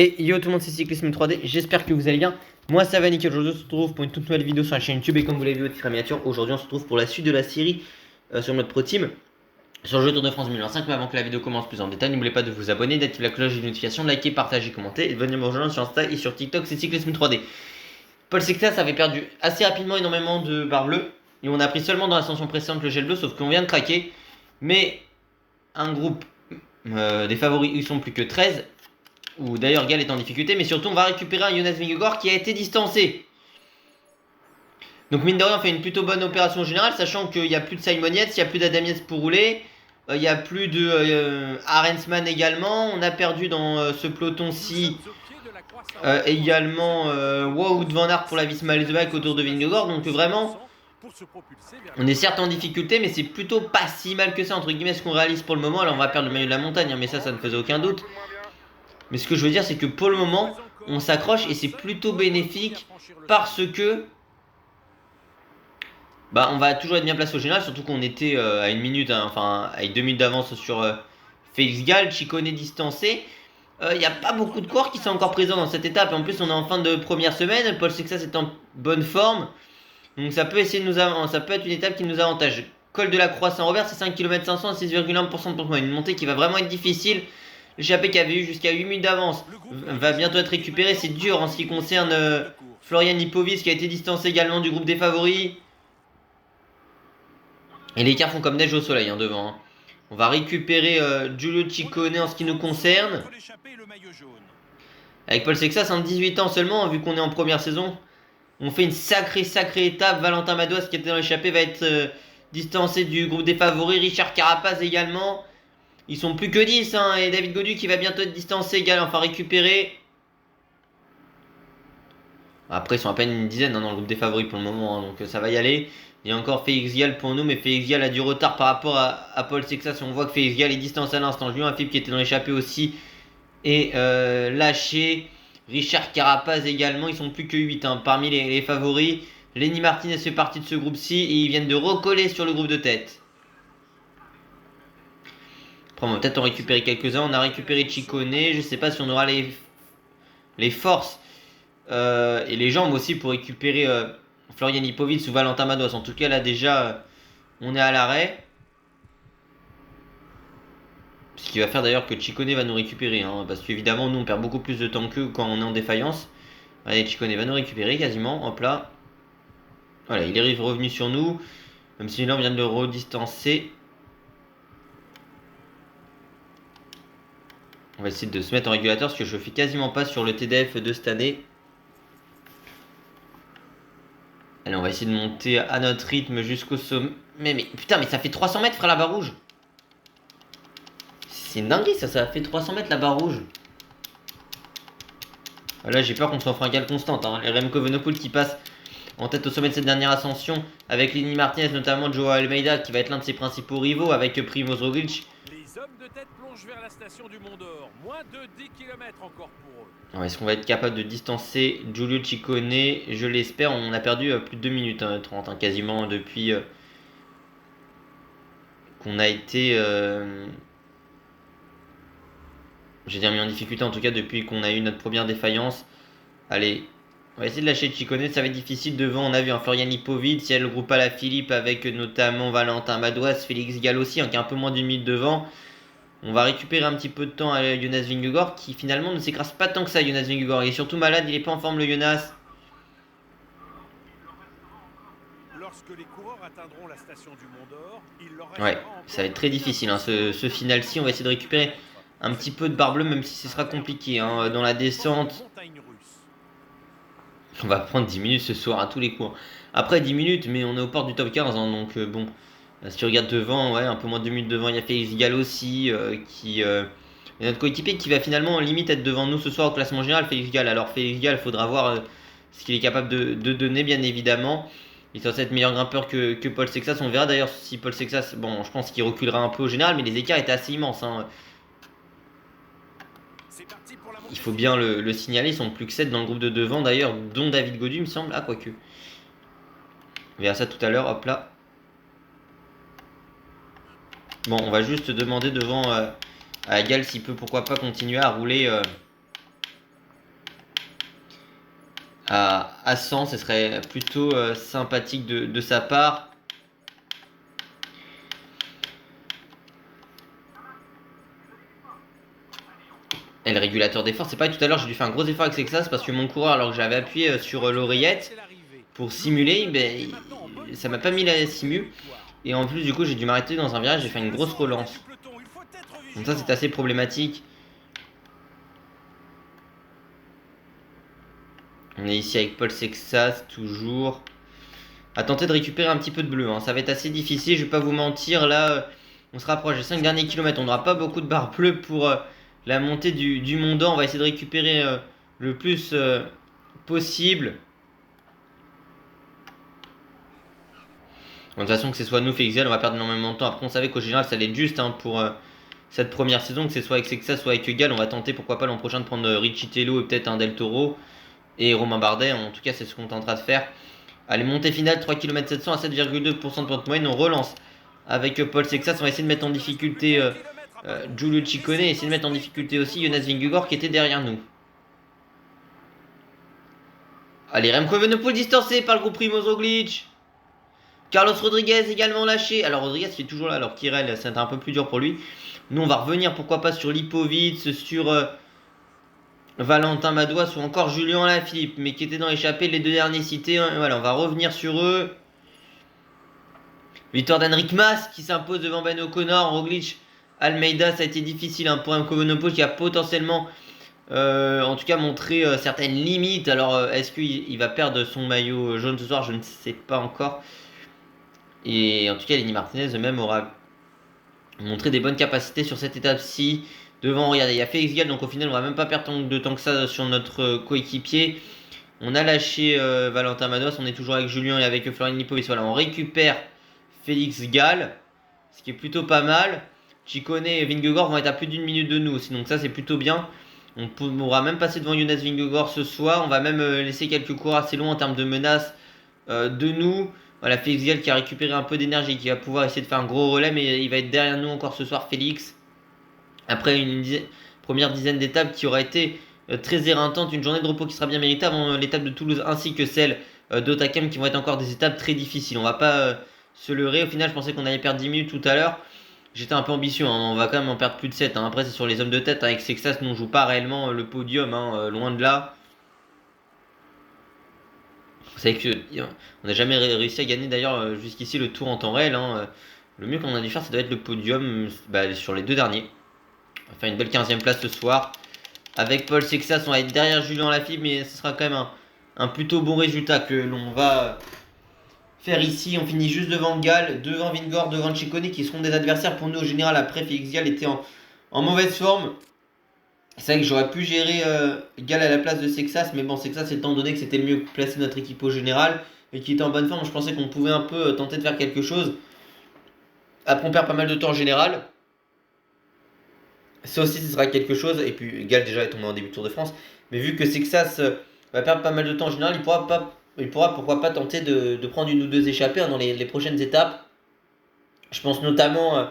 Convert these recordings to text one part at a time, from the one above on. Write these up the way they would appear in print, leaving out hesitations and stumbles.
Et yo tout le monde, c'est Cyclisme 3D, j'espère que vous allez bien. Moi ça va nickel, aujourd'hui on se retrouve pour une toute nouvelle vidéo sur la chaîne YouTube. Et comme vous l'avez vu au titre miniature, aujourd'hui on se retrouve pour la suite de la série sur notre Pro Team sur le jeu Tour de France 2025. Mais avant que la vidéo commence plus en détail, n'oubliez pas de vous abonner, d'activer la cloche de notification, de liker, partager, commenter et de venir me rejoindre sur Insta et sur TikTok, c'est Cyclisme 3D. Paul Sexas avait perdu assez rapidement énormément de barres bleues et on a pris seulement dans l'ascension précédente le gel bleu, sauf qu'on vient de craquer. Mais un groupe des favoris, ils sont plus que 13. Où d'ailleurs Gal est en difficulté, mais surtout on va récupérer un Jonas Vingegaard qui a été distancé. Donc mine de rien on fait une plutôt bonne opération générale, sachant qu'il n'y a plus de Simon Yates, il n'y a plus d'Adam Yates pour rouler, il n'y a plus de Arensman également. On a perdu dans ce peloton-ci également Wout van Aert pour la Visma Leaseback autour de Vingegaard. Donc vraiment on est certes en difficulté, mais c'est plutôt pas si mal que ça entre guillemets ce qu'on réalise pour le moment. Alors on va perdre le maillot de la montagne, hein, mais ça ne faisait aucun doute. Mais ce que je veux dire, c'est que pour le moment, on s'accroche et c'est plutôt bénéfique parce que on va toujours être bien placé au général, surtout qu'on était à une minute, hein, enfin avec 2 minutes d'avance sur Félix Gall, Chicone distancé. Il n'y a pas beaucoup de coureurs qui sont encore présents dans cette étape. Et en plus, on est en fin de première semaine. Paul Sexas est en bonne forme. Donc ça peut essayer de ça peut être une étape qui nous avantage. Col de la Croix Saint-Robert, c'est 5 km 500 à 6,1% de moi. Une montée qui va vraiment être difficile. L'échappée qui avait eu jusqu'à 8 minutes d'avance va bientôt être récupérée. C'est dur en ce qui concerne Florian Lipovic qui a été distancé également du groupe des favoris. Et les écarts font comme neige au soleil devant. Hein. On va récupérer Giulio Ciccone en ce qui nous concerne. Avec Paul Sexas, 18 ans seulement, vu qu'on est en première saison. On fait une sacrée étape. Valentin Madouas qui était dans l'échappée va être distancé du groupe des favoris. Richard Carapaz également. Ils sont plus que 10 hein, et David Gaudu qui va bientôt être distancé également, enfin récupéré. Après ils sont à peine une dizaine hein, dans le groupe des favoris pour le moment, hein, donc ça va y aller. Il y a encore Félix Gall pour nous, mais Félix Gall a du retard par rapport à Paul Sexas. On voit que Félix Gall est distancé à l'instant. Julien Philippe qui était dans l'échappée aussi et lâché. Richard Carapaz également, ils sont plus que 8 hein, parmi les favoris. Lenny Martinez fait partie de ce groupe-ci et ils viennent de recoller sur le groupe de tête. Après, on va peut-être en récupérer quelques-uns. On a récupéré Ciccone. Je sais pas si on aura les forces et les jambes aussi pour récupérer Florian Lipovic ou Valentin Madouas. En tout cas, là déjà, on est à l'arrêt. Ce qui va faire d'ailleurs que Ciccone va nous récupérer. Hein, parce qu'évidemment, nous, on perd beaucoup plus de temps qu'eux quand on est en défaillance. Allez, Ciccone va nous récupérer quasiment. Hop là. Voilà, il est revenu sur nous. Même si là, on vient de le redistancer. On va essayer de se mettre en régulateur, ce que je fais quasiment pas sur le TDF de cette année. Allez, on va essayer de monter à notre rythme jusqu'au sommet. Mais putain, mais ça fait 300 mètres, frère, la barre rouge. C'est une dinguerie, ça fait 300 mètres, la barre rouge. Là, j'ai peur qu'on soit en fringale constante. Hein. Les Remco Evenepoel qui passe en tête au sommet de cette dernière ascension, avec Lenny Martinez, notamment Joao Almeida, qui va être l'un de ses principaux rivaux, avec Primoz Roglic. Les hommes de tête plongent vers la station du Mont d'Or. Moins de 10 km encore pour eux. Est-ce qu'on va être capable de distancer Giulio Ciccone? Je l'espère. On a perdu plus de 2 minutes 30, hein, quasiment depuis qu'on a été... j'ai dire mis en difficulté, en tout cas depuis qu'on a eu notre première défaillance. Allez, on va essayer de lâcher Ciccone. Ça va être difficile devant. On a vu un Florian Lipovic, il y a le groupe Alaphilippe avec notamment Valentin Madouas, Félix Gall aussi, hein, qui est un peu moins d'une minute devant. On va récupérer un petit peu de temps à Jonas Vingegaard qui finalement ne s'écrase pas tant que ça. Jonas Vingegaard, il est surtout malade, il est pas en forme le Jonas. Lorsque les coureurs atteindront la station du Mont d'Or, il leur Ouais, ça va être très difficile hein, ce final-ci. On va essayer de récupérer un petit peu de barre bleue, même si ce sera compliqué hein, dans la descente. On va prendre 10 minutes ce soir à tous les coups. Après 10 minutes, mais on est aux portes du top 15, hein, donc bon. Si tu regardes devant, ouais, un peu moins de 2 minutes devant, il y a Félix Gall aussi, qui est notre coéquipier qui va finalement limite être devant nous ce soir au classement général, Félix Gall. Alors Félix Gall, il faudra voir ce qu'il est capable de donner, bien évidemment. Il est censé être meilleur grimpeur que Paul Sexas. On verra d'ailleurs si Paul Sexas, bon, je pense qu'il reculera un peu au général, mais les écarts étaient assez immenses. Hein. Il faut bien le signaler, ils sont plus que 7 dans le groupe de devant d'ailleurs, dont David Gaudu, il me semble. Ah, quoique. On verra ça tout à l'heure, hop là. Bon, on va juste demander devant à Gall s'il peut pourquoi pas continuer à rouler à 100, ce serait plutôt sympathique de sa part. Et le régulateur d'effort, c'est pareil, tout à l'heure j'ai dû faire un gros effort avec Sexas parce que mon coureur, alors que j'avais appuyé sur l'oreillette pour simuler, ben, ça m'a pas mis la simu. Et en plus du coup j'ai dû m'arrêter dans un virage, j'ai fait une grosse relance. Donc ça c'est assez problématique. On est ici avec Paul Sexas toujours. À tenter de récupérer un petit peu de bleu, hein. Ça va être assez difficile, je vais pas vous mentir, là on se rapproche des 5 derniers kilomètres. On n'aura pas beaucoup de barres bleues pour la montée du Mont d'Or. On va essayer de récupérer le plus possible. Bon, de toute façon, que ce soit nous, Félix, on va perdre énormément de temps. Après, on savait qu'au général, ça allait être juste hein, pour cette première saison, que ce soit avec Sexa, soit avec Gal. On va tenter, pourquoi pas, l'an prochain de prendre Richie Tello et peut-être un Del Toro et Romain Bardet. En tout cas, c'est ce qu'on tentera de faire. Allez, montée finale, 3 km 700 à 7,2% de pente moyenne. On relance avec Paul Sexas. On va essayer de mettre en difficulté Giulio Ciccone et essayer de mettre en difficulté aussi Jonas Vingegaard qui était derrière nous. Allez, Remco Evenepoel distancé par le groupe Primoz Roglic. Carlos Rodriguez également lâché. Alors Rodriguez qui est toujours là, alors Kirel c'est un peu plus dur pour lui. Nous on va revenir pourquoi pas sur Lipovic, sur Valentin Madouas ou encore Julien Alaphilippe, mais qui étaient dans l'échappée les deux derniers cités. Voilà, on va revenir sur eux. Victoire d'Henrik Mas qui s'impose devant Ben O'Connor. Roglic, Almeida, ça a été difficile hein, pour Remco Evenepoel qui a potentiellement en tout cas montré certaines limites. Alors est-ce qu'il va perdre son maillot jaune ce soir? Je ne sais pas encore. Et en tout cas, Lenny Martinez même aura montré des bonnes capacités sur cette étape-ci. Devant, regardez, il y a Félix Gall, donc au final, on va même pas perdre de temps que ça sur notre coéquipier. On a lâché Valentin Madouas, on est toujours avec Julien et avec Florian Lipovic. Voilà, on récupère Félix Gall, ce qui est plutôt pas mal. Ciccone et Vingegaard vont être à plus d'une minute de nous aussi, donc ça c'est plutôt bien. On pourra même passer devant Jonas Vingegaard ce soir. On va même laisser quelques cours assez longs en termes de menaces de nous. Voilà, Félix Gall qui a récupéré un peu d'énergie, qui va pouvoir essayer de faire un gros relais, mais il va être derrière nous encore ce soir, Félix. Après une première dizaine d'étapes qui aura été très éreintante, une journée de repos qui sera bien méritée avant l'étape de Toulouse ainsi que celle d'Otakam qui vont être encore des étapes très difficiles. On va pas se leurrer, au final je pensais qu'on allait perdre 10 minutes tout à l'heure. J'étais un peu ambitieux, hein. On va quand même en perdre plus de 7. Hein. Après c'est sur les hommes de tête, hein. Avec Sexas nous on joue pas réellement le podium, hein, loin de là. Vous savez qu'on n'a jamais réussi à gagner d'ailleurs jusqu'ici le tour en temps réel. Hein. Le mieux qu'on a dû faire, ça doit être le podium sur les deux derniers. On va faire une belle 15e place ce soir. Avec Paul Sexas, on va être derrière Julien Alaphilippe, mais ce sera quand même un plutôt bon résultat que l'on va faire ici. On finit juste devant Gall, devant Vingegaard, devant Ciccone qui seront des adversaires pour nous au général. Après, Félix Gall était en mauvaise forme. C'est vrai que j'aurais pu gérer Gall à la place de Sexas, mais bon, Sexas étant donné que c'était le mieux placé notre équipe au général et qui était en bonne forme, je pensais qu'on pouvait un peu tenter de faire quelque chose. Après, on perd pas mal de temps en général. Ça aussi, ce sera quelque chose. Et puis, Gall déjà est tombé en début de Tour de France. Mais vu que Sexas va perdre pas mal de temps en général, il pourra pourquoi pas tenter de prendre une ou deux échappées hein, dans les prochaines étapes. Je pense notamment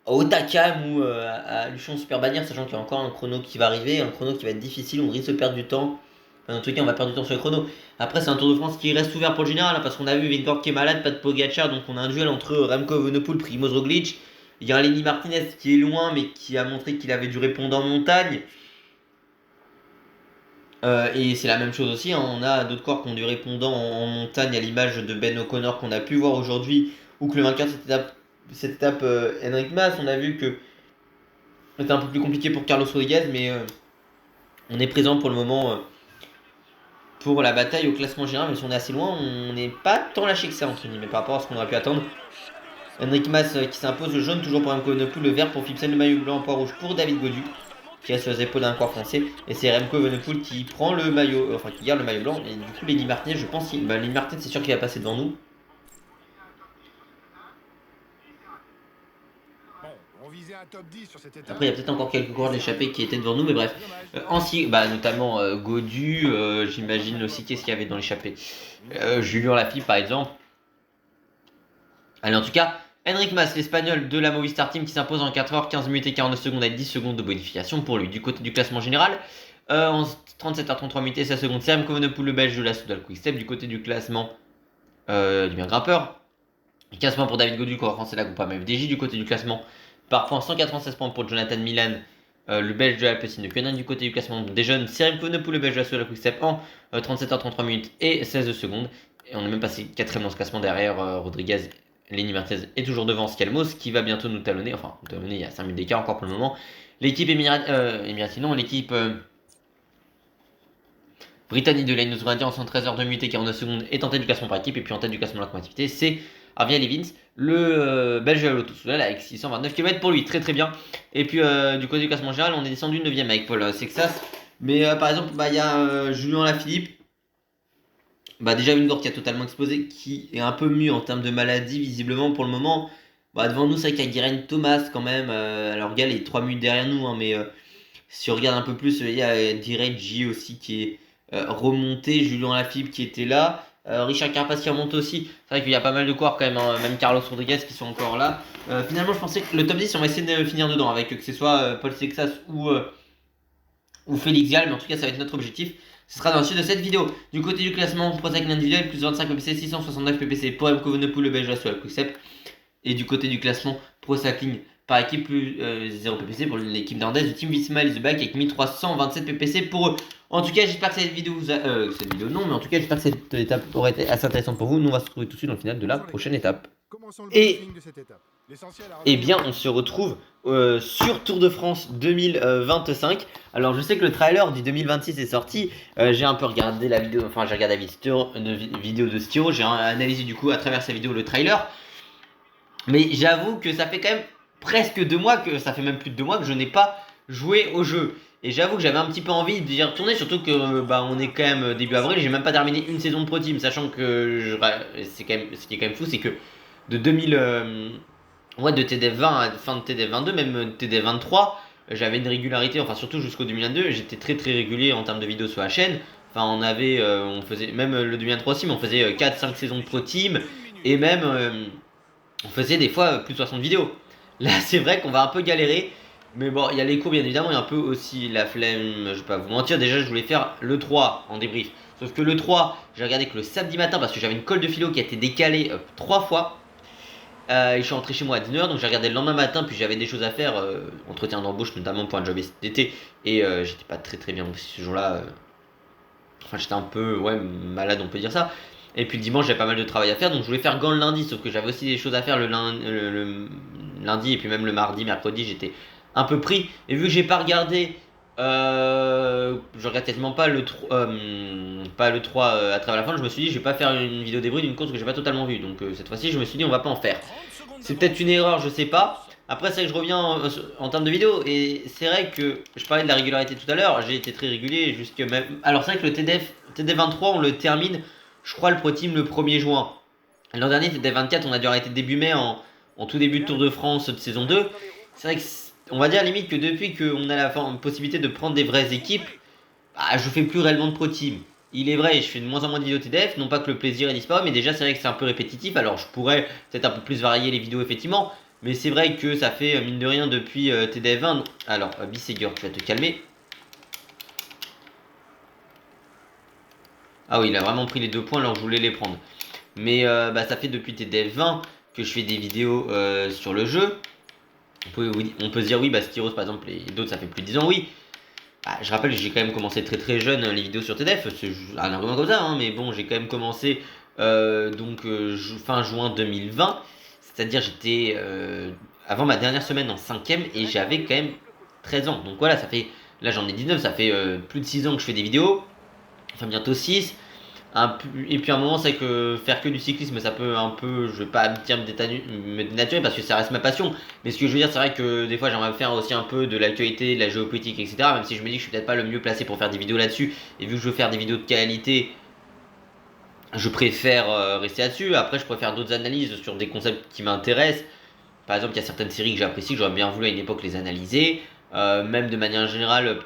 au Otakam ou à Luchon Super Bannière, sachant qu'il y a encore un chrono qui va arriver, un chrono qui va être difficile, on risque de perdre du temps. Enfin, en tout cas, on va perdre du temps sur le chrono. Après, c'est un Tour de France qui reste ouvert pour le général, hein, parce qu'on a vu Vingegaard qui est malade, pas de Pogacar, donc on a un duel entre Remco Evenepoel, Primoz Roglic. Il y a un Lenny Martinez qui est loin, mais qui a montré qu'il avait du répondant en montagne. Et c'est la même chose aussi, hein, on a d'autres corps qui ont du répondant en montagne, à l'image de Ben O'Connor qu'on a pu voir aujourd'hui, ou que le vainqueur de cette étape Henrik Mas, on a vu que c'était un peu plus compliqué pour Carlos Rodriguez, mais on est présent pour le moment pour la bataille au classement général, même si on est assez loin, on n'est pas tant lâché que ça, entre guillemets, par rapport à ce qu'on aurait pu attendre. Henrik Mas qui s'impose, le jaune toujours pour Remco Evenepoel, le vert pour Philipsen, le maillot blanc, poids rouge pour David Gaudu, qui reste sur les épaules d'un corps français, et c'est Remco Evenepoel qui prend le maillot, enfin qui garde le maillot blanc, et du coup Lenny Martinez, je pense, Lenny Martinez c'est sûr qu'il va passer devant nous. Après, il y a peut-être encore quelques coureurs d'échappée qui étaient devant nous, mais bref. Notamment Gaudu, j'imagine aussi qu'est-ce qu'il y avait dans l'échappée. Julien Lafilippe, par exemple. Allez, en tout cas, Henrik Mas, l'espagnol de la Movistar Team, qui s'impose en 4h, 15 minutes et 49 secondes avec 10 secondes de bonification pour lui. Du côté du classement général, En 37h33 minutes et 16 secondes, c'est Remco Evenepoel, le belge de la Soudal Quick-Step. Du côté du classement, du bien grimpeur. 15 points pour David Gaudu, coureur français de la Groupama FDJ. Du côté du classement, par points, 196 points pour Jonathan Milan, le belge de l'Alpecin de Koenig. Du côté du classement des jeunes, c'est Remco Evenepoel, le belge de la Soudal Quick-Step en 37h33 minutes et 16 secondes. Et on est même passé 4ème dans ce classement derrière Rodriguez. Lenny Martinez est toujours devant Scalmos qui va bientôt nous talonner. Enfin, nous talonner, il y a 5 minutes d'écart encore pour le moment. L'équipe Emirati, non, l'équipe Britannique de Linus Grandier en 113h2 minutes et 49 secondes est en tête du classement par équipe. Et puis en tête du classement de la combativité, c'est Harvey Levins, le belge de l'Auto Soudal avec 629 km pour lui. Très très bien. Et puis du côté du classement général, on est descendu 9ème avec Paul Sexas. Mais par exemple, il y a Julien Lafilippe. Déjà Vingord qui a totalement explosé, qui est un peu mieux en termes de maladie visiblement pour le moment. Devant nous, c'est vrai qu'il y a Guérin Thomas quand même. Alors Gal est 3 minutes derrière nous, hein, mais si on regarde un peu plus, il y a Direct J aussi qui est remonté, Julien Lafilippe qui était là, Richard Carapaz qui remonte aussi. C'est vrai qu'il y a pas mal de coureurs quand même, hein, même Carlos Rodriguez qui sont encore là. Finalement, je pensais que le top 10, on va essayer de finir dedans avec que ce soit Paul Sexas ou Félix Gall, mais en tout cas, ça va être notre objectif. Ce sera dans le suite de cette vidéo. Du côté du classement, Pro Cycling individuel, plus 25 ppc, 669 ppc pour Remco Evenepoel, le belge sur la Quick-Step. Et du côté du classement, Pro Cycling par équipe, plus 0 ppc pour l'équipe néerlandaise du Team Visma The Back avec 1327 ppc pour eux. En tout cas, j'espère que cette vidéo non, mais en tout cas, j'espère que cette étape aurait été assez intéressante pour vous. Nous, on va se retrouver tout de suite dans le final de la prochaine étape. Et bien, on se retrouve sur Tour de France 2025. Alors, je sais que le trailer du 2026 est sorti. J'ai un peu regardé la vidéo, enfin, j'ai regardé la vidéo de Styro. J'ai analysé du coup à travers sa vidéo le trailer. Mais j'avoue que ça fait quand même presque 2 mois, ça fait même plus de 2 mois que je n'ai pas joué au jeu. Et j'avoue que j'avais un petit peu envie d'y retourner, surtout que on est quand même début avril, j'ai même pas terminé une saison de Pro Team, sachant que ce qui est quand même fou, c'est que de 2000, de TDF 20 à fin de TDF 22, même TDF 23, j'avais une régularité, enfin surtout jusqu'au 2022, j'étais très très régulier en termes de vidéos sur la chaîne. Enfin, on faisait, même le 2023 aussi, mais on faisait 4-5 saisons de Pro Team, et même on faisait des fois plus de 60 vidéos. Là, c'est vrai qu'on va un peu galérer. Mais bon, il y a les cours bien évidemment, il y a un peu aussi la flemme, je vais pas vous mentir. Déjà, je voulais faire le 3 en débrief. Sauf que le 3, j'ai regardé que le samedi matin parce que j'avais une colle de philo qui a été décalée 3 fois. Et je suis rentré chez moi à 19h, donc j'ai regardé le lendemain matin, puis j'avais des choses à faire, entretien d'embauche notamment pour un job d'été. Et j'étais pas très très bien ce jour-là. Enfin, j'étais un peu malade, on peut dire ça. Et puis le dimanche, j'avais pas mal de travail à faire, donc je voulais faire Gant le lundi, sauf que j'avais aussi des choses à faire le lundi et puis même le mardi, mercredi, j'étais un peu pris. Et vu que j'ai pas regardé, je regarde quasiment pas le 3 à travers la fin, je me suis dit, je vais pas faire une vidéo débrief d'une course que j'ai pas totalement vue. Donc cette fois-ci, je me suis dit, on va pas en faire. C'est peut-être une erreur, je sais pas. Après, c'est vrai que je reviens en termes de vidéo, et c'est vrai que je parlais de la régularité tout à l'heure, j'ai été très régulier jusque même. Alors, c'est vrai que le TD23, on le termine, je crois, le Pro Team le 1er juin. L'an dernier, TD24, on a dû arrêter début mai en tout début de Tour de France de saison 2. C'est vrai que, on va dire limite que depuis qu'on a la possibilité de prendre des vraies équipes, je fais plus réellement de Pro Team. Il est vrai, je fais de moins en moins de vidéos TDF, non pas que le plaisir est disparu, mais déjà c'est vrai que c'est un peu répétitif, alors je pourrais peut-être un peu plus varier les vidéos effectivement, mais c'est vrai que ça fait mine de rien depuis TDF 20. Alors, Bissegur, tu vas te calmer. Ah oui, il a vraiment pris les 2 points alors que je voulais les prendre. Mais ça fait depuis TDF 20 que je fais des vidéos sur le jeu. On peut se dire oui, Styros par exemple et d'autres ça fait plus de 10 ans, oui. Je rappelle, j'ai quand même commencé très très jeune les vidéos sur TDF, c'est un argument comme ça, hein, mais bon, j'ai quand même commencé fin juin 2020, c'est-à-dire j'étais avant ma dernière semaine en 5ème et j'avais quand même 13 ans. Donc voilà, ça fait, là j'en ai 19, ça fait plus de 6 ans que je fais des vidéos, enfin bientôt 6. Et puis à un moment, c'est que faire que du cyclisme, ça peut un peu, je vais pas dire me dénaturer parce que ça reste ma passion. Mais ce que je veux dire, c'est vrai que des fois, j'aimerais faire aussi un peu de l'actualité, de la géopolitique, etc. Même si je me dis que je suis peut-être pas le mieux placé pour faire des vidéos là-dessus. Et vu que je veux faire des vidéos de qualité, je préfère rester là-dessus. Après, je préfère d'autres analyses sur des concepts qui m'intéressent. Par exemple, il y a certaines séries que j'apprécie, que j'aurais bien voulu à une époque les analyser. Même de manière générale,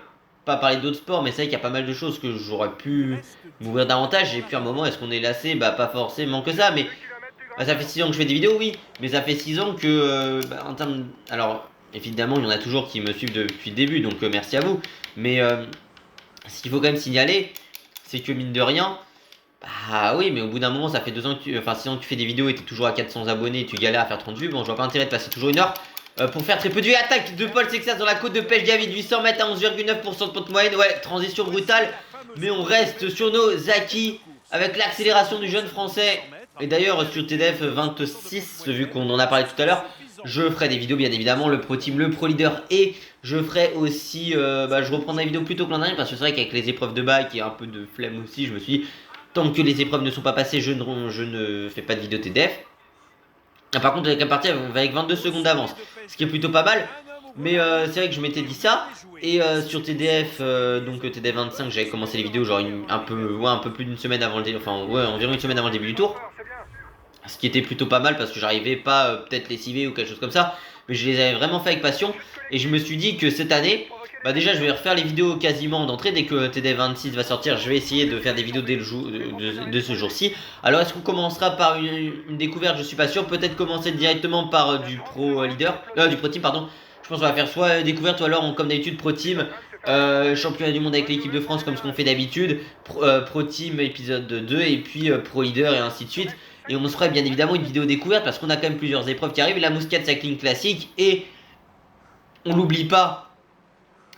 pas parler d'autres sports, mais c'est vrai qu'il y a pas mal de choses que j'aurais pu m'ouvrir davantage. Et puis à un moment, est-ce qu'on est lassé? Pas forcément que ça, mais ça fait 6 ans que je fais des vidéos, oui, mais ça fait 6 ans que en termes. Alors, évidemment, il y en a toujours qui me suivent depuis le début, donc merci à vous. Mais Ce qu'il faut quand même signaler, c'est que mine de rien, bah oui, mais au bout d'un moment, ça fait 2 ans que tu. Enfin, sinon tu fais des vidéos et t'es toujours à 400 abonnés et tu galères à faire 30 vues. Bon, je vois pas intérêt de passer toujours 1 heure pour faire très peu de vues. Attaque de Paul Sexas dans la côte de pêche David, 800 mètres à 11,9% de pointe moyenne. Ouais, transition brutale, mais on reste sur nos acquis avec l'accélération du jeune français. Et d'ailleurs, sur TDF 26, vu qu'on en a parlé tout à l'heure, je ferai des vidéos, bien évidemment, le Pro Team, le Pro Leader, et je ferai aussi, je reprendrai les vidéos plus tôt que l'an dernier, parce que c'est vrai qu'avec les épreuves de bac et un peu de flemme aussi, je me suis dit, tant que les épreuves ne sont pas passées, je ne fais pas de vidéo TDF. Ah, par contre, avec la partie, on va avec 22 secondes d'avance, ce qui est plutôt pas mal. Mais c'est vrai que je m'étais dit ça. Et sur TDF, donc TDF 25, j'avais commencé les vidéos genre un peu plus d'une semaine avant le début, enfin ouais, environ une semaine avant le début du tour. Ce qui était plutôt pas mal parce que j'arrivais pas peut-être lessivé ou quelque chose comme ça. Mais je les avais vraiment fait avec passion. Et je me suis dit que cette année, bah déjà je vais refaire les vidéos quasiment d'entrée. Dès que TDF 26 va sortir, je vais essayer de faire des vidéos dès le jour de ce jour-ci. Alors est-ce qu'on commencera par une découverte? Je suis pas sûr. Peut-être commencer directement par du Pro Leader, du Pro Team pardon. Je pense qu'on va faire soit découverte ou alors comme d'habitude Pro Team, championnat du monde avec l'équipe de France comme ce qu'on fait d'habitude, Pro Team épisode 2 et puis Pro Leader et ainsi de suite. Et on se fera bien évidemment une vidéo découverte parce qu'on a quand même plusieurs épreuves qui arrivent. La Muscat Cycling classique et on l'oublie pas,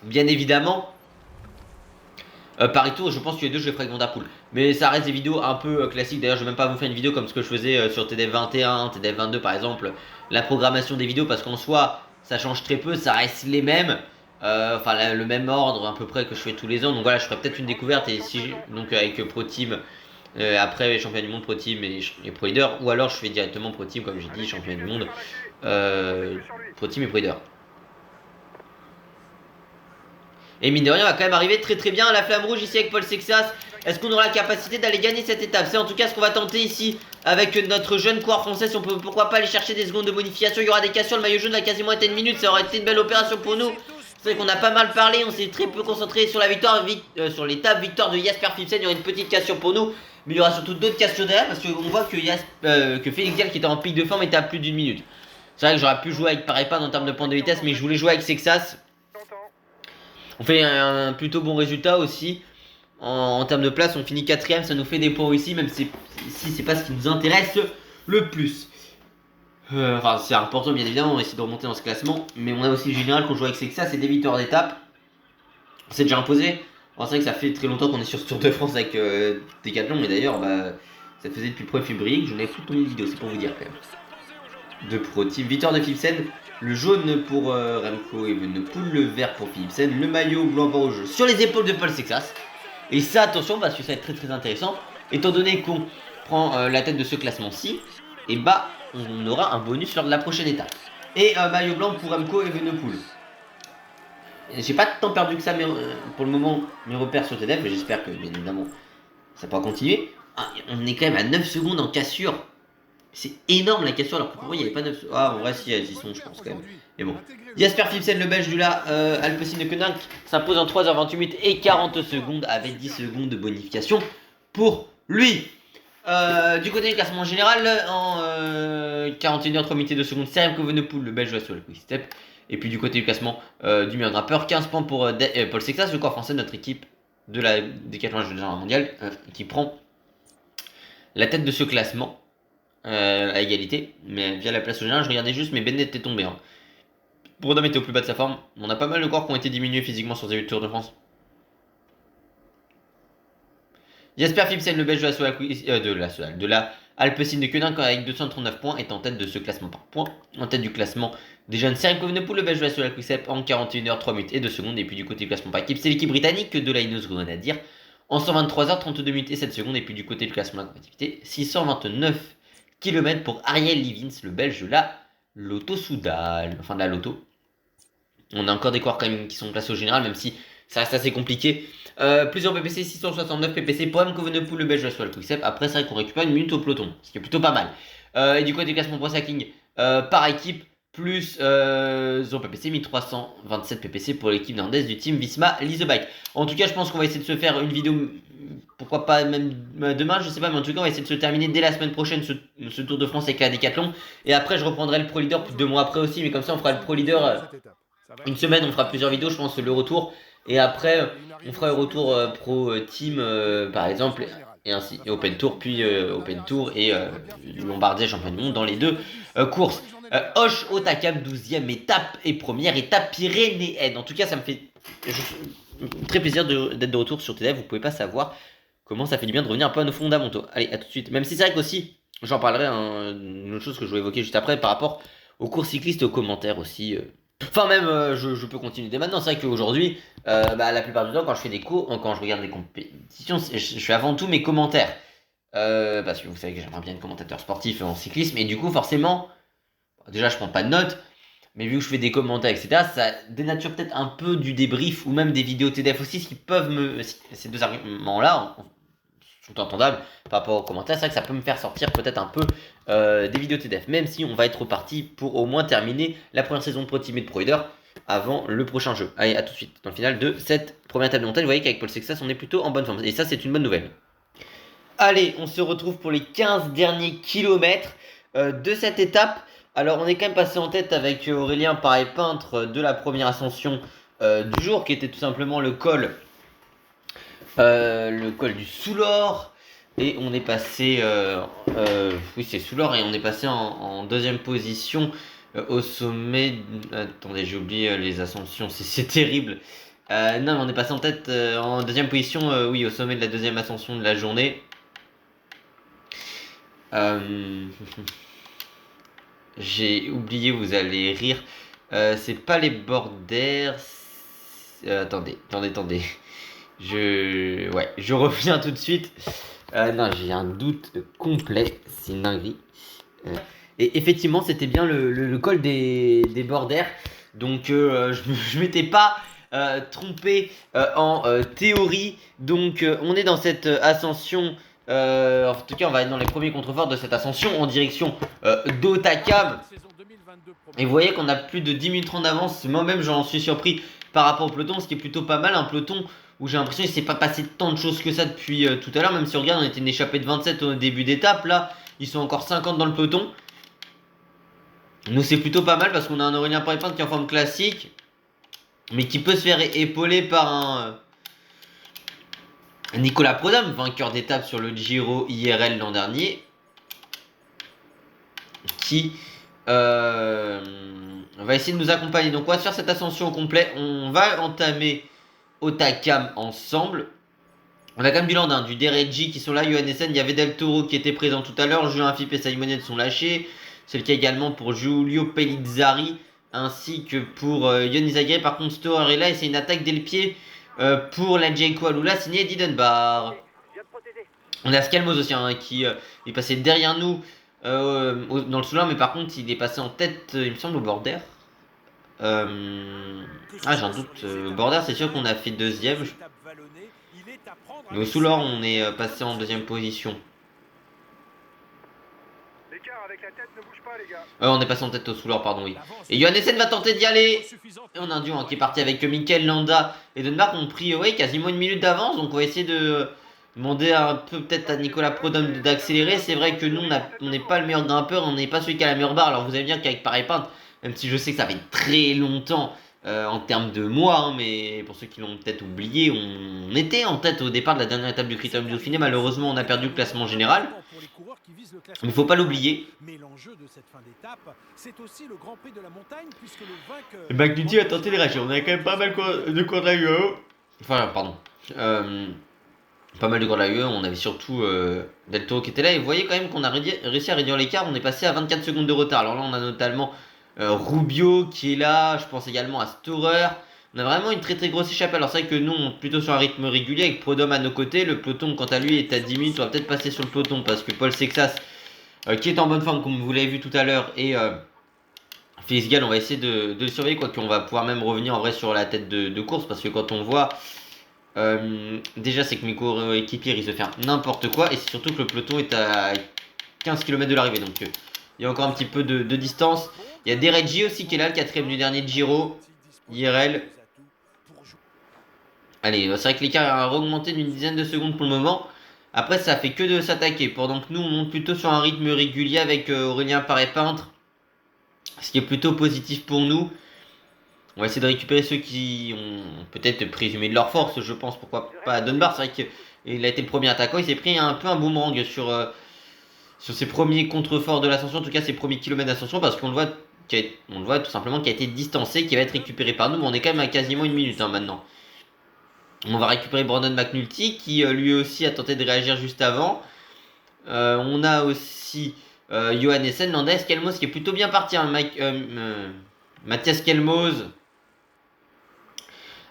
bien évidemment, Paris Tour. Je pense que les deux je les ferai avec Vanderpool. Mais ça reste des vidéos un peu classiques. D'ailleurs je vais même pas vous faire une vidéo comme ce que je faisais sur TDF 21, TDF 22 par exemple. La programmation des vidéos parce qu'en soi ça change très peu, ça reste les mêmes. Enfin le même ordre à peu près que je fais tous les ans. Donc voilà, je ferai peut-être une découverte et si donc avec Pro Team. Après championnat du monde Pro Team et Pro Leader, ou alors je fais directement Pro Team comme j'ai dit, championnat du monde, Pro Team et Pro Leader. Et mine de rien, on va quand même arriver très très bien à la flamme rouge ici avec Paul Sexas. Est-ce qu'on aura la capacité d'aller gagner cette étape? C'est en tout cas ce qu'on va tenter ici avec notre jeune coureur français. Si on peut pourquoi pas aller chercher des secondes de bonification. Il y aura des cassures, le maillot jaune a quasiment été une minute, ça aurait été une belle opération pour nous. C'est vrai qu'on a pas mal parlé, on s'est très peu concentré sur la victoire, sur l'étape victoire de Jasper Philipsen. Il y aura une petite cassure pour nous, mais il y aura surtout d'autres cassures derrière parce qu'on voit que Félix Gall qui était en pic de forme était à plus d'une minute. C'est vrai que j'aurais pu jouer avec Parepad en termes de points de vitesse, mais je voulais jouer avec Sexas. On fait un plutôt bon résultat aussi. En termes de place, on finit 4ème, ça nous fait des points ici, même si c'est pas ce qui nous intéresse le plus. Enfin, c'est important bien évidemment, on va essayer de remonter dans ce classement. Mais on a aussi le général qu'on joue avec Sexas, c'est des victoires d'étape. C'est déjà imposé. Alors, c'est vrai que ça fait très longtemps qu'on est sur ce Tour de France avec Decathlon, mais d'ailleurs, ça faisait depuis le 1er février que je n'avais plus tourné une vidéo, c'est pour vous dire quand même. De Pro Team, victoire de Philipsen, le jaune pour Remco Evenepoel, le vert pour Philipsen, le maillot blanc-rouge sur les épaules de Paul Sexas. Et ça, attention, parce que ça va être très très intéressant, étant donné qu'on prend la tête de ce classement-ci, et on aura un bonus lors de la prochaine étape. Et maillot blanc pour Remco Evenepoel. J'ai pas tant perdu que ça pour le moment mes repères sur TDF, mais j'espère que bien évidemment ça pourra continuer. On est quand même à 9 secondes en cassure. C'est énorme la cassure alors que pour moi il n'y avait pas 9 secondes. Ah bon vrai si elles y sont je pense quand même. Mais bon. Jasper Philipsen le belge du Alpecin de Koenig s'impose en 3h28 et 40 secondes avec 10 secondes de bonification pour lui. Du côté du classement général, en 41h 3 minutes et 2 secondes, c'est Remco Evenepoel, le belge sur le quick step. Et puis du côté du classement du meilleur grimpeur, 15 points pour Paul Sexas, le corps français de notre équipe de la Decathlon général mondial, qui prend la tête de ce classement à égalité, mais via la place au général. Je regardais juste, mais Bennett était tombé. Bourdom était au plus bas de sa forme. On a pas mal de corps qui ont été diminués physiquement sur ce début de Tour de France. Jasper Philipsen, le belge de la Alpecin de Koenig avec 239 points est en tête de ce classement par points. En tête du classement des jeunes, c'est Remco Evenepoel, le belge de la Quick-Step en 41h 3 minutes et 2 secondes. Et puis du côté du classement par équipe, c'est l'équipe britannique de la Ineos Grenadier en 123h 32 minutes et 7 secondes. Et puis du côté du classement de la compétitivité, 629 km pour Ariel Livins, le belge de la Lotto Soudal, enfin de la Lotto. On a encore des coureurs quand même qui sont placés au général, même si ça reste assez compliqué. Plusieurs PPC, 669 PPC pour Remco Evenepoel, le belge de la Quick-Step. Après, c'est vrai qu'on récupère une minute au peloton, ce qui est plutôt pas mal. Et du côté du classement Pro Cycling, par équipe, plus 0 PPC, 1327 PPC pour l'équipe néerlandaise du team Visma Lease Bike. En tout cas, je pense qu'on va essayer de se faire une vidéo, pourquoi pas même demain, je sais pas, mais en tout cas, on va essayer de se terminer dès la semaine prochaine ce Tour de France avec la Decathlon. Et après, je reprendrai le Pro Leader 2 mois après aussi, mais comme ça, on fera le Pro Leader une semaine, on fera plusieurs vidéos, je pense, le retour. Et après, on fera le retour pro team, par exemple, et ainsi, et Open Tour, puis Open Tour et Lombardie champion du monde dans les deux courses. Hoche Otakam, 12e étape et première étape pyrénéenne. En tout cas, ça me fait très plaisir d'être de retour sur TDF. Vous pouvez pas savoir comment ça fait du bien de revenir un peu à nos fondamentaux. Allez, à tout de suite. Même si c'est vrai qu'aussi, j'en parlerai, une autre chose que je vais évoquer juste après par rapport aux courses cyclistes et aux commentaires aussi. Enfin, même, je peux continuer dès maintenant. C'est vrai qu'aujourd'hui, la plupart du temps, quand je fais des cours, quand je regarde des compétitions, je fais avant tout mes commentaires. Parce que vous savez que j'aimerais bien être commentateur sportif en cyclisme. Et du coup, forcément, déjà, je prends pas de notes. Mais vu que je fais des commentaires, etc., ça dénature peut-être un peu du débrief ou même des vidéos TDF aussi, ce qui peuvent me. Ces deux arguments-là sont entendables par rapport aux commentaires. C'est vrai que ça peut me faire sortir peut-être un peu des vidéos TDF, même si on va être reparti pour au moins terminer la première saison de Pro Team et de Pro Leader avant le prochain jeu. Allez, à tout de suite dans le final de cette première table de montagne. Vous voyez qu'avec Paul Sexas, on est plutôt en bonne forme. Et ça, c'est une bonne nouvelle. Allez, on se retrouve pour les 15 derniers kilomètres de cette étape. Alors, on est quand même passé en tête avec Aurélien Paré-Peintre de la première ascension du jour, qui était tout simplement le col du Soulor. Et on est passé, oui, c'est Soulor, et on est passé en deuxième position au sommet. Attendez, j'ai oublié les ascensions, c'est terrible. Non, mais on est passé en tête en deuxième position, oui, au sommet de la deuxième ascension de la journée. J'ai oublié, vous allez rire. C'est pas les borders. Attendez. Je reviens tout de suite. Non, j'ai un doute complet. C'est une dinguerie. Et effectivement, c'était bien le col des borders. Donc, je m'étais pas trompé en théorie. Donc, on est dans cette ascension. En tout cas, on va être dans les premiers contreforts de cette ascension en direction d'Otakam. Et vous voyez qu'on a plus de 10 minutes 30 d'avance. Moi-même, j'en suis surpris par rapport au peloton, ce qui est plutôt pas mal. Un peloton où j'ai l'impression qu'il ne s'est pas passé tant de choses que ça depuis tout à l'heure. Même si on regarde, on était une échappée de 27 au début d'étape. Là, ils sont encore 50 dans le peloton. Nous, c'est plutôt pas mal parce qu'on a un Aurélien Paré-Peintre qui est en forme classique, mais qui peut se faire épauler par un Nicolas Prodhomme, vainqueur d'étape sur le Giro IRL l'an dernier, qui va essayer de nous accompagner. Donc on va se faire cette ascension au complet. On va entamer Otakam ensemble. On a quand même du Landin, du Dereji qui sont là, Johannessen, il y avait Del Toro qui était présent tout à l'heure, Julien Philippe et Simonet sont lâchés. C'est le cas également pour Giulio Pellizzari ainsi que pour Yon Izagirre. Par contre, Storer est là et c'est une attaque dès le pied pour la Jayco Alula signée Didenbar. On a Scalmoz aussi qui est passé derrière nous dans le Soulard, mais par contre il est passé en tête, il me semble, au border. J'ai un doute. Border, c'est sûr qu'on a fait deuxième. Mais au Soulard, on est passé en deuxième position. On est passé en tête au Soulard, pardon, oui. Et Johannessen va tenter d'y aller. Et on a un duo qui est parti avec Mikel Landa et Denmark. On pris quasiment une minute d'avance. Donc on va essayer de demander un peu peut-être à Nicolas Prodhomme d'accélérer. C'est vrai que nous, on n'est pas le meilleur grimpeur. On n'est pas celui qui a la meilleure barre. Alors vous allez bien qu'avec Paré-Peintre, même si je sais que ça fait très longtemps en termes de mois, mais pour ceux qui l'ont peut-être oublié, on était en tête au départ de la dernière étape du Critérium du Dauphiné. Malheureusement, on a perdu le classement général. Mais il faut pas l'oublier. Mais l'enjeu de cette fin d'étape, c'est aussi le Grand Prix de la montagne, puisque le vainqueur. McNulty a tenté de réagir. On avait quand même pas mal de cours de la UAE. Enfin, pardon. Pas mal de cours de la UAE. On avait surtout Del Toro qui était là. Et vous voyez quand même qu'on a réussi à réduire l'écart. On est passé à 24 secondes de retard. Alors là, on a notamment Rubio qui est là. Je pense également à Storer. On a vraiment une très très grosse échappée. Alors c'est vrai que nous on est plutôt sur un rythme régulier avec Prodhomme à nos côtés. Le peloton quant à lui est à 10 minutes. On va peut-être passer sur le peloton parce que Paul Sexas qui est en bonne forme comme vous l'avez vu tout à l'heure et Félix Gall, on va essayer de le surveiller, quoique on va pouvoir même revenir en vrai sur la tête de course parce que quand on voit déjà c'est que mes coéquipiers ils se faire n'importe quoi et c'est surtout que le peloton est à 15 km de l'arrivée donc il y a encore un petit peu de distance. Il y a Dereji aussi qui est là, le quatrième du dernier Giro IRL. Allez, c'est vrai que l'écart a augmenté d'une dizaine de secondes pour le moment. Après, ça fait que de s'attaquer. Pendant que nous, on monte plutôt sur un rythme régulier avec Aurélien Paré-Peintre. Ce qui est plutôt positif pour nous. On va essayer de récupérer ceux qui ont peut-être présumé de leur force, je pense. Pourquoi pas Dunbar, c'est vrai qu'il a été le premier attaquant. Il s'est pris un peu un boomerang sur ses premiers contreforts de l'ascension, en tout cas ses premiers kilomètres d'ascension, parce qu'on le voit, on le voit tout simplement qui a été distancé, qui va être récupéré par nous. Mais on est quand même à quasiment 1 minute maintenant. On va récupérer Brandon McNulty qui lui aussi a tenté de réagir juste avant. On a aussi Johan Essen, Landes, Kelmos qui est plutôt bien parti. Hein, Mathias Kelmos.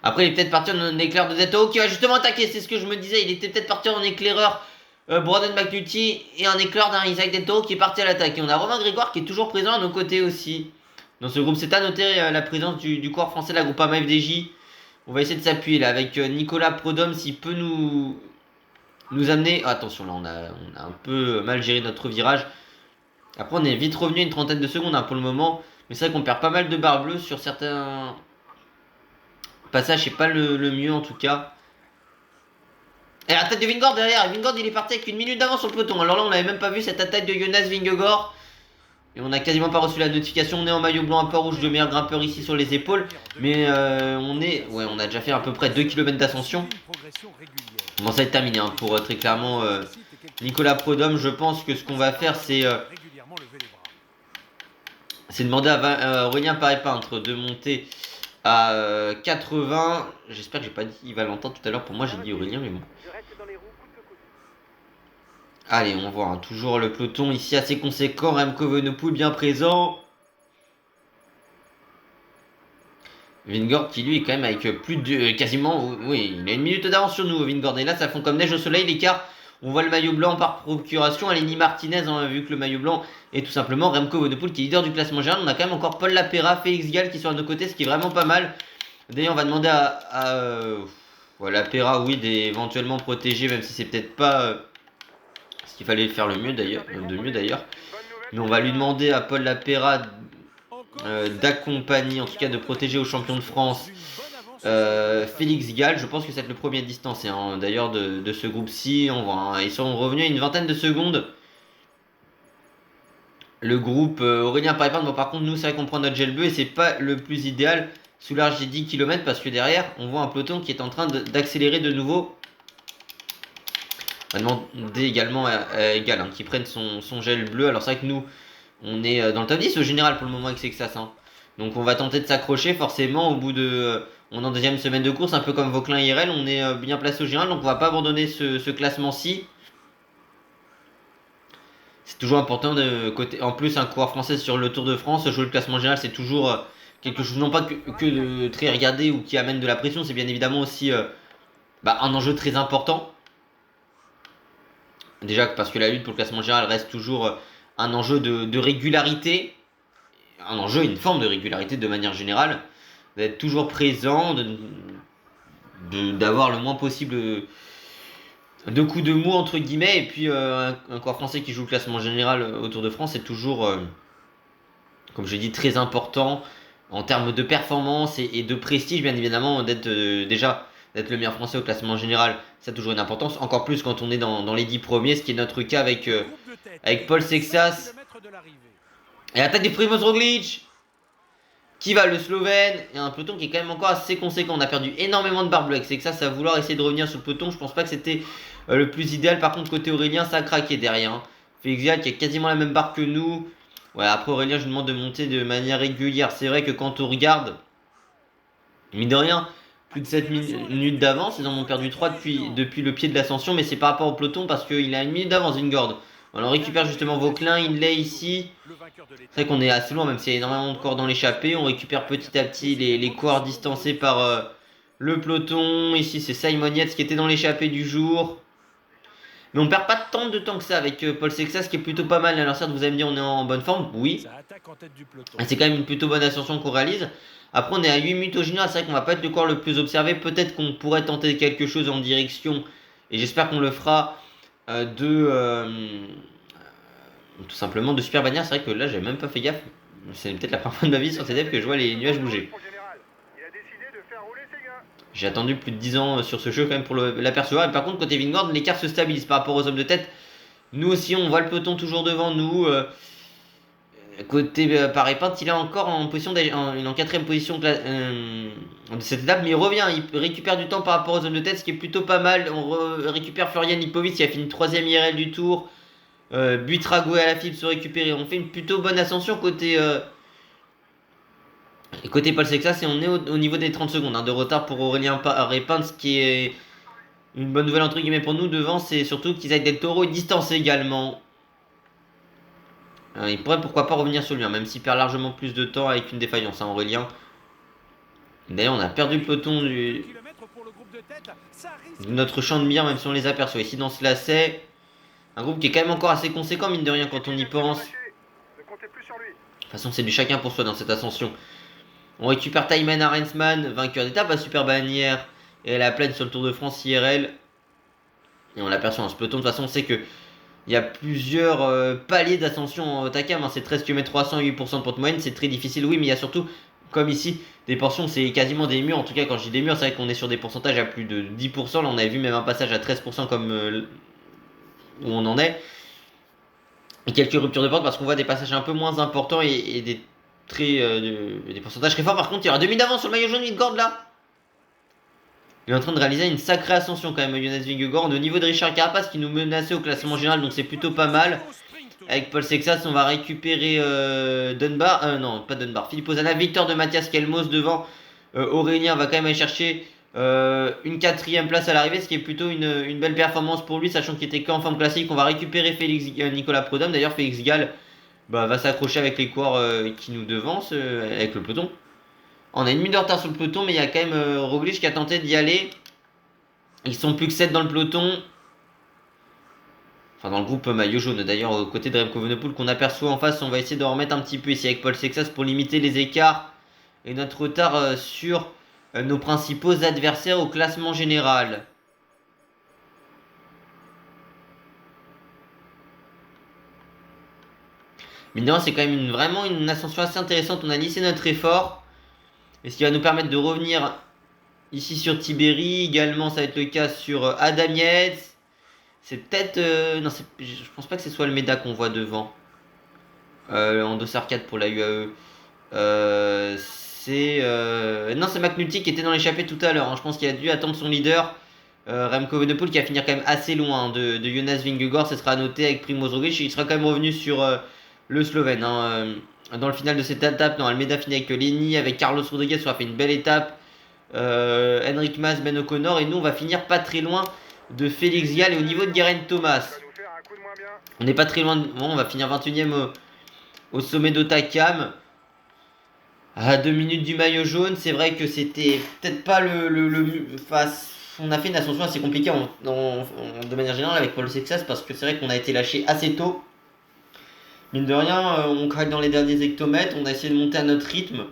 Après, il est peut-être parti en éclair de Zeto qui va justement attaquer. C'est ce que je me disais. Il était peut-être parti en éclaireur Brandon McNulty et un éclair d'un Isaac Zeto qui est parti à l'attaque. Et on a Romain Grégoire qui est toujours présent à nos côtés aussi. Dans ce groupe, c'est à noter la présence du corps français de la Groupama FDJ. On va essayer de s'appuyer là avec Nicolas Prodhomme s'il peut nous amener. Oh, attention, là on a un peu mal géré notre virage. Après, on est vite revenu à une trentaine de secondes pour le moment. Mais c'est vrai qu'on perd pas mal de barres bleues sur certains passages. C'est pas le mieux en tout cas. Et la tête de Vingegaard derrière. Vingegaard il est parti avec 1 minute d'avance sur le peloton. Alors là, on n'avait même pas vu cette attaque de Jonas Vingegaard. Et on n'a quasiment pas reçu la notification. On est en maillot blanc un peu rouge de meilleur grimpeur ici sur les épaules. Mais on a déjà fait à peu près 2 km d'ascension. Bon, ça va être terminé pour très clairement Nicolas Prodhomme. Je pense que ce qu'on va faire, c'est demander à Aurélien Paré-Peintre de monter à 80. J'espère que j'ai pas dit Valentin tout à l'heure. Pour moi, j'ai dit Aurélien, mais bon. Allez, on voit toujours le peloton ici assez conséquent. Remco Evenepoel bien présent. Vingegaard qui lui est quand même avec plus de quasiment, oui, il a 1 minute d'avance sur nous Vingegaard. Et là ça fond comme neige au soleil l'écart. On voit le maillot blanc par procuration. Aleni Martinez, vu que le maillot blanc est tout simplement Remco Evenepoel qui est leader du classement général. On a quand même encore Paul Lapera, Félix Gall qui sont à nos côtés, ce qui est vraiment pas mal. D'ailleurs on va demander voilà, Lapera, oui, d'éventuellement protéger, même si c'est peut-être pas ce qu'il fallait faire le mieux d'ailleurs, mais on va lui demander à Paul Lapera d'accompagner, en tout cas de protéger au champion de France Félix Gall. Je pense que c'est le premier à distancer d'ailleurs de ce groupe-ci. Ils sont revenus à une vingtaine de secondes. Le groupe Aurélien Paré-Peintre, bon, par contre nous c'est vrai qu'on prend notre gel bleu et c'est pas le plus idéal sous large des 10 km parce que derrière on voit un peloton qui est en train d'accélérer de nouveau. On va demander également à Gall qui prenne son gel bleu. Alors c'est vrai que nous on est dans le top 10 au général pour le moment avec Sexas. Donc on va tenter de s'accrocher forcément au bout de... On est en deuxième semaine de course, un peu comme Vauclin IRL. On est bien placé au général, donc on va pas abandonner ce classement-ci. C'est toujours important de côté. En plus, un coureur français sur le Tour de France, jouer le classement général, c'est toujours quelque chose non pas que de très regardé ou qui amène de la pression. C'est bien évidemment aussi un enjeu très important. Déjà parce que la lutte pour le classement général reste toujours un enjeu de régularité, un enjeu, une forme de régularité de manière générale, d'être toujours présent, d'avoir le moins possible de coups de mou entre guillemets. Et puis un coureur français qui joue le classement général au Tour de France c'est toujours, comme je l'ai dit, très important en termes de performance et de prestige, bien évidemment, d'être d'être le meilleur français au classement général, ça a toujours une importance, encore plus quand on est dans les 10 premiers, ce qui est notre cas avec Paul Sexas. Et attaque des Primoz Roglic qui va, le Slovène, et un peloton qui est quand même encore assez conséquent. On a perdu énormément de barres bleues avec Sexas à vouloir essayer de revenir sur le peloton. Je pense pas que c'était le plus idéal. Par contre, côté Aurélien, ça a craqué derrière. Félix Gall qui a quasiment la même barre que nous. Ouais, après Aurélien, je lui demande de monter de manière régulière. C'est vrai que quand on regarde, mine de rien, plus de 7 minutes d'avance. Ils en ont perdu 3 depuis le pied de l'ascension, mais c'est par rapport au peloton parce qu'il a 1 minute d'avance, Vingegaard. On récupère justement Vauclin, il l'est ici. C'est vrai qu'on est assez loin, même s'il y a énormément de corps dans l'échappée. On récupère petit à petit les coureurs distancés par le peloton. Ici, c'est Simon Yates qui était dans l'échappée du jour. Mais on perd pas tant de temps que ça avec Paul Sexas, qui est plutôt pas mal. Alors certes, vous allez me dire, on est en bonne forme. Oui. C'est quand même une plutôt bonne ascension qu'on réalise. Après, on est à 8 minutes au général. C'est vrai qu'on va pas être le corps le plus observé. Peut-être qu'on pourrait tenter quelque chose en direction. Et j'espère qu'on le fera tout simplement de Super Bagnères. C'est vrai que là, j'avais même pas fait gaffe. C'est peut-être la première fois de ma vie sur TDF que je vois les nuages bouger. J'ai attendu plus de 10 ans sur ce jeu quand même pour l'apercevoir. Et par contre, côté Vingegaard, l'écart se stabilise par rapport aux hommes de tête. Nous aussi, on voit le peloton toujours devant nous. Côté Paré-Pinte, il est encore en position en quatrième position de cette étape, mais il revient, il récupère du temps par rapport aux zones de tête, ce qui est plutôt pas mal. On récupère Florian Lipovic qui a fini 3ème IRL du tour. Buitrago et Alaphilippe se récupérer. On fait une plutôt bonne ascension côté Paul Sexas et on est au niveau des 30 secondes de retard pour Aurélien Paré-Pinte, ce qui est une bonne nouvelle entre guillemets pour nous. Devant, c'est surtout qu'Isaac Del Toro est distancé également. Il pourrait pourquoi pas revenir sur lui, même s'il perd largement plus de temps avec une défaillance, Aurélien. D'ailleurs, on a perdu le peloton de notre champ de mire, même si on les aperçoit. Ici, dans ce lacet, un groupe qui est quand même encore assez conséquent, mine de rien, quand on y pense. De toute façon, c'est du chacun pour soi dans cette ascension. On récupère Thymen Arensman, vainqueur d'étape à Super Bannière et à la plaine sur le Tour de France IRL. Et on l'aperçoit dans ce peloton. De toute façon, on sait que il y a plusieurs paliers d'ascension en Otakam. C'est 13 km 300, 8% de pente moyenne. C'est très difficile, oui, mais il y a surtout, comme ici, des portions, c'est quasiment des murs. En tout cas, quand je dis des murs, c'est vrai qu'on est sur des pourcentages à plus de 10%. Là, on avait vu même un passage à 13% comme où on en est. Et quelques ruptures de pente parce qu'on voit des passages un peu moins importants et des pourcentages très forts. Par contre, il y aura 2000 d'avance sur le maillot jaune Vingegaard là. Il est en train de réaliser une sacrée ascension quand même, Jonas Vingegaard. Au niveau de Richard Carapace qui nous menaçait au classement général, donc c'est plutôt pas mal. Avec Paul Sexas, on va récupérer Dunbar. Non, pas Dunbar. Philippe Ozana, victoire de Mathias Kelmos devant. Aurélien va quand même aller chercher une 4ème place à l'arrivée, ce qui est plutôt une belle performance pour lui, sachant qu'il était qu'en forme classique. On va récupérer Nicolas Prudhomme. D'ailleurs, Félix Gall va s'accrocher avec les coureurs qui nous devancent avec le peloton. On a une minute de retard sur le peloton, mais il y a quand même Roglic qui a tenté d'y aller. Ils sont plus que 7 dans le peloton. Enfin, dans le groupe maillot jaune, d'ailleurs, aux côtés de Remco Evenepoel qu'on aperçoit en face. On va essayer de remettre un petit peu ici avec Paul Sexas pour limiter les écarts et notre retard sur nos principaux adversaires au classement général. Mine de rien, c'est quand même vraiment une ascension assez intéressante. On a lissé notre effort. Et ce qui va nous permettre de revenir ici sur Tiberi. Également, ça va être le cas sur Adam Yates. C'est peut-être... non, je pense pas que ce soit le Meda qu'on voit devant. En dossard 4 pour la UAE. Non, c'est McNulty qui était dans l'échappée tout à l'heure. Je pense qu'il a dû attendre son leader. Remco Evenepoel qui va finir quand même assez loin de Jonas Vingegaard. Ce sera noté avec Primoz Roglic. Il sera quand même revenu sur le Slovène. Dans le final de cette étape, non, Almeida finit avec Lenny, avec Carlos Rodriguez, on a fait une belle étape. Henrik Mas, Ben O'Connor, et nous on va finir pas très loin de Félix Gall et au niveau de Geraint Thomas. On n'est pas très loin, bon, on va finir 21ème au sommet d'Otakam. À 2 minutes du maillot jaune, c'est vrai que c'était peut-être pas on a fait une ascension assez compliquée de manière générale avec Paul Sexas parce que c'est vrai qu'on a été lâché assez tôt. Mine de rien, on craque dans les derniers hectomètres, on a essayé de monter à notre rythme.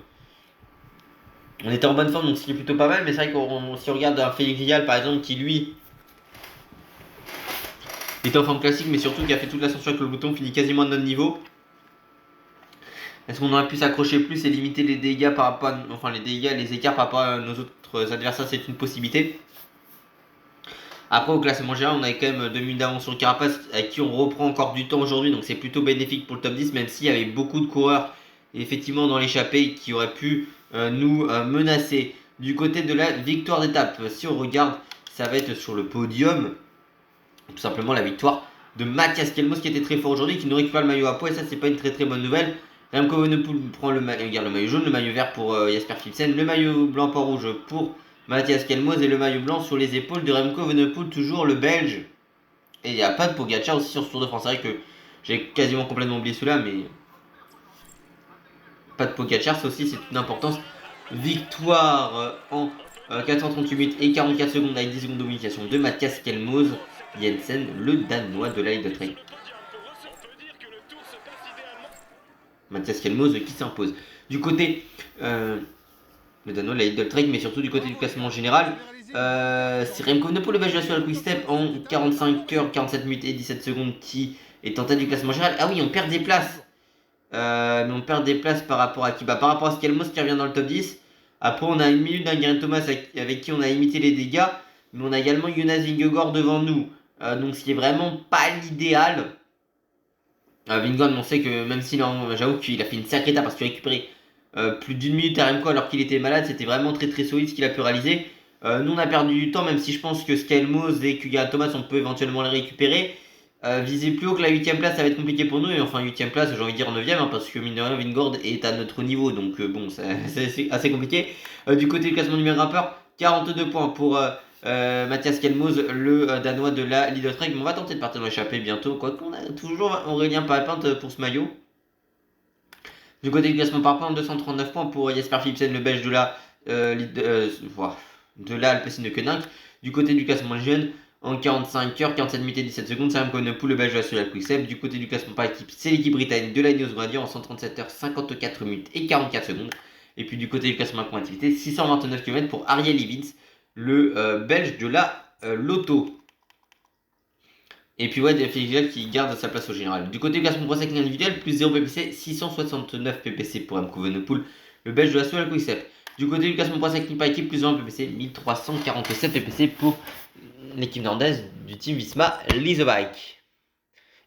On était en bonne forme, donc ce qui est plutôt pas mal, mais c'est vrai que si on regarde un Félix Gall par exemple, qui lui était en forme classique, mais surtout qui a fait toute l'ascension avec le bouton, finit quasiment de notre niveau. Est-ce qu'on aurait pu s'accrocher plus et limiter les dégâts par rapport les écarts par rapport à nos autres adversaires, c'est une possibilité. Après, au classement général, on avait quand même 2 minutes d'avance sur Carapace, avec qui on reprend encore du temps aujourd'hui, donc c'est plutôt bénéfique pour le top 10, même s'il y avait beaucoup de coureurs, effectivement, dans l'échappée, qui auraient pu nous menacer. Du côté de la victoire d'étape, si on regarde, ça va être sur le podium, tout simplement la victoire de Mathias Kelmos, qui était très fort aujourd'hui, qui nous récupère le maillot à poids, et ça, c'est pas une très très bonne nouvelle. Remco Evenepoel prend le maillot jaune, le maillot vert pour Jasper Philipsen, le maillot blanc pas rouge pour Mathias Kelmos et le maillot blanc sur les épaules de Remco Evenepoel, toujours le belge. Et il n'y a pas de Pogacar aussi sur ce Tour de France. C'est vrai que j'ai quasiment complètement oublié cela, mais pas de Pogacar, ça aussi c'est une importance. Victoire en 438 minutes et 44 secondes avec 10 secondes de communication de Mathias Kelmos, Jensen, le Danois de la Ligue de Trek. Mathias Kelmos qui s'impose. Du côté le Danois de la Lidl Trek, mais surtout du côté du classement général, c'est Remco Evenepoel, le belge sur le Quick Step en 45 heures, 47 minutes et 17 secondes qui est en tête du classement général. Ah oui, on perd des places. Mais on perd des places par rapport à qui? Par rapport à Kelmos qui revient dans le top 10. Après, on a une minute d'un Geraint Thomas avec qui on a imité les dégâts. Mais on a également Jonas Vingegaard devant nous. Donc, ce qui est vraiment pas l'idéal. Vingord, on sait que même s'il j'avoue qu'il a fait une sacrée étape parce qu'il a récupéré plus d'une minute à Remco alors qu'il était malade, c'était vraiment très très solide ce qu'il a pu réaliser. Nous on a perdu du temps, même si je pense que Skelmos et Kuga Thomas on peut éventuellement les récupérer. Viser plus haut que la 8ème place, ça va être compliqué pour nous. Et enfin, 8ème place, j'ai envie de dire 9ème, hein, parce que mine de rien, Vingord est à notre niveau. Donc bon, c'est assez compliqué. Du côté du classement numéro grimpeur, 42 points pour Mathias Kelmoz, le Danois de la Lidl Trek. Mais on va tenter de partir dans l'échappée bientôt. Quoi qu'on a toujours Aurélien Parapinte pour ce maillot. Du côté du classement par points, 239 points pour Jesper Philipsen, le Belge de la de la Alpecin de Koninck. Du côté du classement jeune, en 45 heures, 47 minutes et 17 secondes, Sam Evenepoel, le Belge de la Solar Quick-Step. Du côté du classement par équipe, c'est l'équipe britannique de la Ineos Grenadier en 137 heures, 54 minutes et 44 secondes. Et puis du côté du classement par activité, 629 km pour Ariel Evans, le Belge de la Lotto. Et puis ouais, Félix qui garde sa place au général. Du côté du classement pro cycling individuel, plus 0 PPC, 669 PPC pour Remco Evenepoel, le Belge de la Solar Quick-Step. Du côté du classement pro cycling par équipe, plus 0 PPC, 1347 PPC pour l'équipe nandaise du team Visma Leasebike.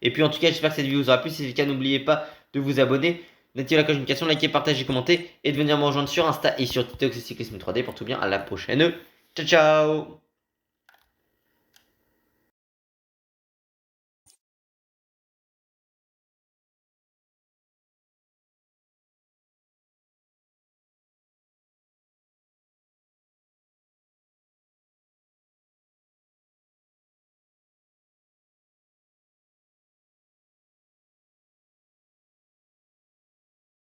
Et puis en tout cas, j'espère que cette vidéo vous aura plu. Si c'est le cas, n'oubliez pas de vous abonner, d'activer la cloche de notification, liker, partager, commenter et de venir me rejoindre sur Insta et sur TikTok, c'est Cyclisme 3D. Pour tout bien, à la prochaine. Ciao ciao.